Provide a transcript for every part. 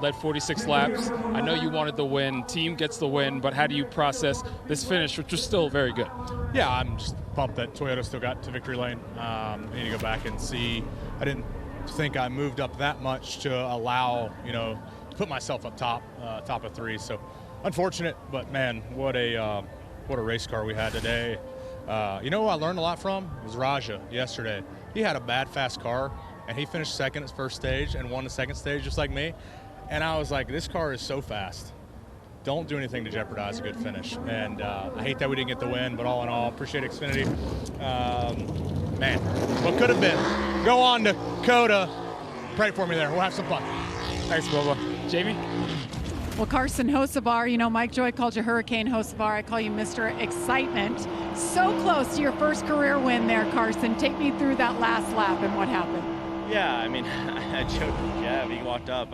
led 46 laps. I know you wanted the win. Team gets the win, but how do you process this finish, which was still very good? Yeah, I'm just pumped that Toyota still got to victory lane. I need to go back and see. I didn't think I moved up that much to allow, to put myself up top of 3. So unfortunate, but man, what a race car we had today. Who I learned a lot from was Raja yesterday. He had a bad fast car, and he finished second at first stage and won the second stage just like me. And I was like, this car is so fast. Don't do anything to jeopardize a good finish. And I hate that we didn't get the win, but all in all, appreciate Xfinity. Man, what could have been. Go on to Coda. Pray for me there. We'll have some fun. Thanks, Bubba. Jamie? Well, Carson Hocevar, Mike Joy called you Hurricane Hocevar. I call you Mr. Excitement. So close to your first career win there, Carson. Take me through that last lap and what happened. Yeah, I joked with Jeff. He walked up.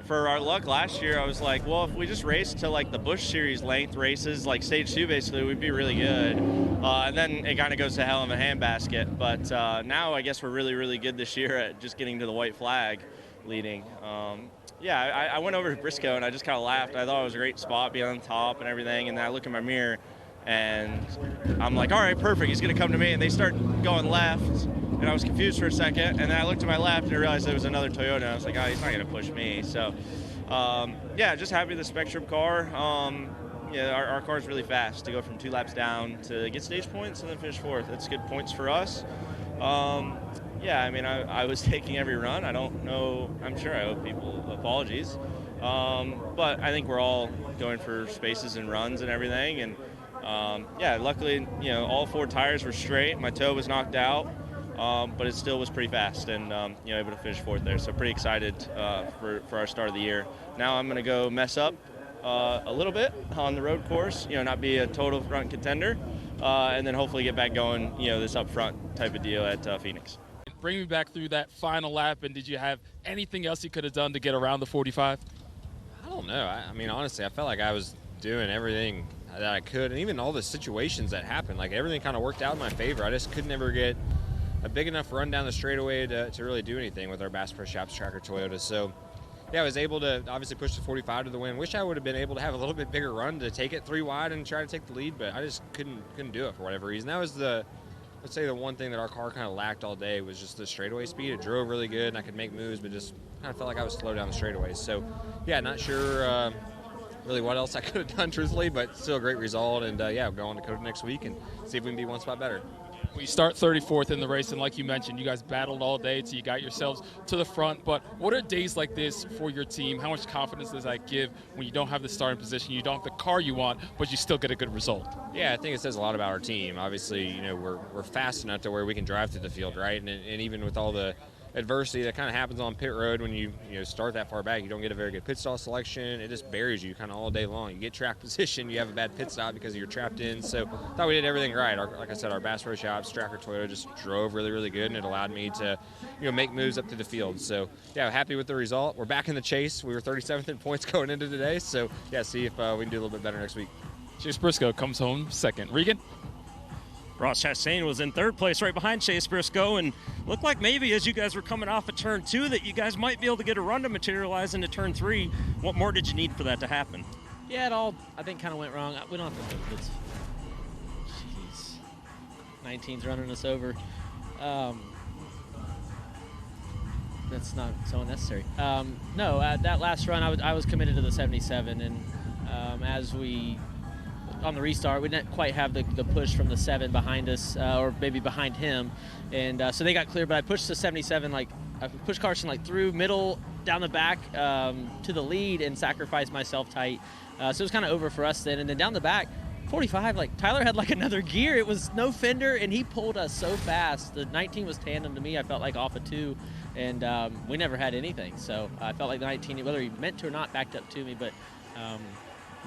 For our luck last year, I was like, well, if we just race to like the Busch Series length races, like stage 2 basically, we'd be really good. And then it kind of goes to hell in a handbasket. But now I guess we're really, really good this year at just getting to the white flag leading. I went over to Briscoe and I just kind of laughed. I thought it was a great spot, being on top and everything. And then I look in my mirror and I'm like, all right, perfect. He's going to come to me. And they start going left. And I was confused for a second. And then I looked to my left and I realized it was another Toyota. I was like, oh, he's not going to push me. So, just happy with the Spectrum car. Our car is really fast to go from 2 laps down to get stage points and then finish 4th. That's good points for us. I was taking every run. I don't know. I'm sure I owe people apologies. But I think we're all going for spaces and runs and everything. And, luckily, all 4 tires were straight. My toe was knocked out, but it still was pretty fast and, able to finish 4th there. So pretty excited for our start of the year. Now I'm going to go mess up a little bit on the road course, not be a total front contender, and then hopefully get back going, this up front type of deal at Phoenix. Bring me back through that final lap, and did you have anything else you could have done to get around the 45? I don't know. Honestly, I felt like I was doing everything that I could, and even all the situations that happened, like everything kind of worked out in my favor. I just could never get a big enough run down the straightaway to really do anything with our Bass Pro Shops tracker Toyota. So, I was able to obviously push the 45 to the win. Wish I would have been able to have a little bit bigger run to take it 3 wide and try to take the lead, but I just couldn't do it for whatever reason. That was let's say the one thing that our car kind of lacked all day was just the straightaway speed. It drove really good and I could make moves, but just kind of felt like I was slow down the straightaways. So, not sure really what else I could have done truthfully, but still a great result. And go on to Coda next week and see if we can be one spot better. We start 34th in the race, and like you mentioned, you guys battled all day till you got yourselves to the front. But what are days like this for your team? How much confidence does that give when you don't have the starting position, you don't have the car you want, but you still get a good result? Yeah, I think it says a lot about our team. Obviously, we're fast enough to where we can drive through the field, right? And even with all the adversity that kind of happens on pit road when you start that far back, you don't get a very good pit stall selection. It just buries you kind of all day long. You get track position, you have a bad pit stop because you're trapped in. So I thought we did everything right. Like I said, our Bass Pro Shops tracker Toyota just drove really, really good, and it allowed me to make moves up to the field. So happy with the result. We're back in the chase. We were 37th in points going into today. So see if we can do a little bit better next week. Chase Briscoe comes home second. Regan? Ross Chastain was in 3rd place right behind Chase Briscoe, and looked like maybe as you guys were coming off of turn 2 that you guys might be able to get a run to materialize into turn 3. What more did you need for that to happen? Yeah, it all, I think, kind of went wrong. We don't have to move this. Jeez. 19's running us over. That's not so unnecessary. That last run, I was committed to the 77, and as we on the restart, we didn't quite have the push from the 7 behind us, or maybe behind him, and so they got clear. But I pushed the 77, I pushed Carson through middle, down the back to the lead, and sacrificed myself tight. So it was kind of over for us then. And then down the back, 45, Tyler had another gear. It was no fender, and he pulled us so fast. The 19 was tandem to me. I felt like off of 2, and we never had anything. So I felt like the 19, whether he meant to or not, backed up to me, but.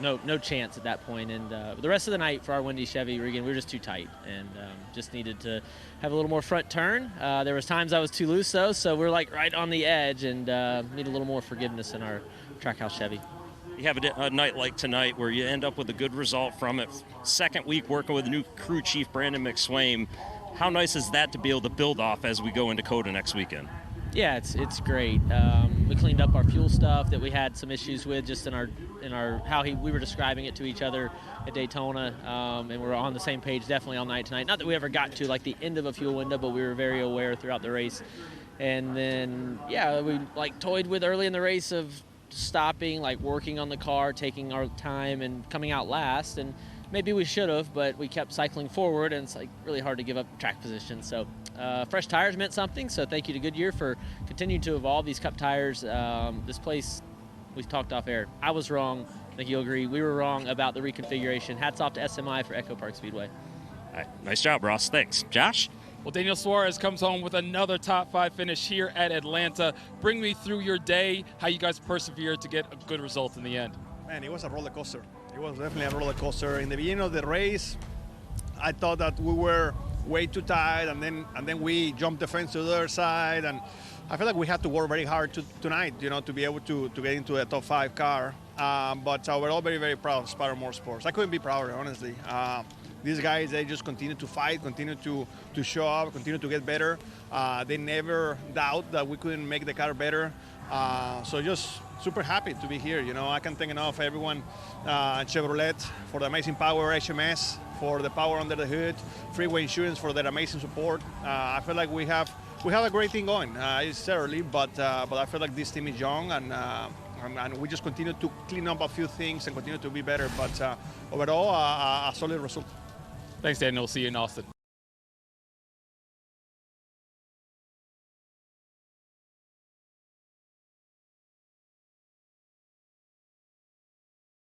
No chance at that point. And the rest of the night for our Wendy Chevy, Regan, we were just too tight and just needed to have a little more front turn. There was times I was too loose though, so we're right on the edge and need a little more forgiveness in our Trackhouse Chevy. You have a night like tonight where you end up with a good result from it. 2nd week working with the new crew chief, Brandon McSwain. How nice is that to be able to build off as we go into Coda next weekend? Yeah, it's great. We cleaned up our fuel stuff that we had some issues with just in our we were describing it to each other at Daytona, and we're on the same page definitely all night tonight. Not that we ever got to like the end of a fuel window, but we were very aware throughout the race. And then we like toyed with early in the race of stopping, like working on the car, taking our time, and coming out last. And maybe we should have, but we kept cycling forward, and it's like really hard to give up track position. So fresh tires meant something. So thank you to Goodyear for continuing to evolve these Cup tires. This place, we've talked off air. I was wrong. I think you'll agree. We were wrong about the reconfiguration. Hats off to SMI for EchoPark Speedway. All right, nice job, Ross. Thanks. Josh? Well, Daniel Suarez comes home with another top 5 finish here at Atlanta. Bring me through your day, how you guys persevered to get a good result in the end. Man, it was a roller coaster. It was definitely a roller coaster. In the beginning of the race, I thought that we were way too tight, and then we jumped the fence to the other side, and I feel like we had to work very hard tonight, to be able to get into a top 5 car. But we're all very, very proud of Spire Motorsports. I couldn't be prouder, honestly. These guys, they just continue to fight, continue to show up, continue to get better. They never doubt that we couldn't make the car better. So just super happy to be here. I can't thank enough everyone at Chevrolet for the amazing power, HMS for the power under the hood, Freeway Insurance for their amazing support. I feel like we have a great thing going. It's early, but I feel like this team is young, and we just continue to clean up a few things and continue to be better. But overall, a solid result. Thanks, Daniel. See you in Austin.